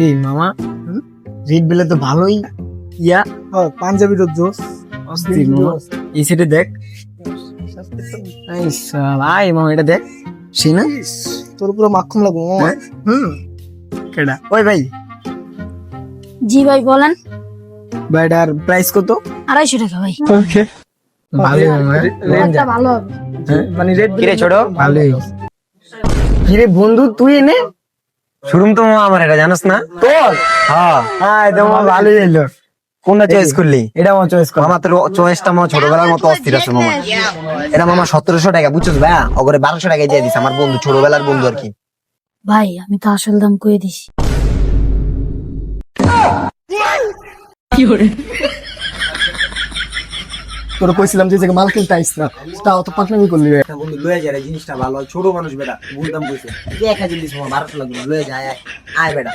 এই মামা রেড বেলে তো ভালোই ইয়া পাঞ্জাবি তো জোস অস্থির মামা। এই সেটে দেখ এই শালা এই মামা এটা দেখ সে না তোর পুরো মাখন লাগবো মামা। কেডা ওই ভাই জি ভাই বলেন। ভাইটার প্রাইস কত? 250 টাকা ভাই। ভালোই মামা রেটটা ভালো হবে। মানে রেড কিরে ছোট ভালোই কিরে বন্ধু তুই এনে শোরুম তো মামা আমার এটা জানোস না তোর হ্যাঁ হ্যাঁ এটা মামা ভালোই এলো কোনটা চয়েস করলি এটা আমার চয়েস কর মামা তোর চয়েসটা মামা ছোটবেলার মতো অস্থির আছে মামা এটা মামা 1700 টাকা বুঝছিস ভাই ওগরে 1200 টাকায় দিয়ে দিস আমার বন্ধু ছোটবেলার বন্ধু আর কি ভাই আমি তো আসল দাম কয়ে দিছি। তোর কইছিলাম যে মাল কিনতে আইস না তাও তো পাকনামি করলি রে। বন্ধু লয়ে যায় জিনিসটা ভালো ছোট মানুষ বেটা বলতাম কইছে 1000 দিস মামা 1200 লাগবে লয়ে যায় আয় বেটা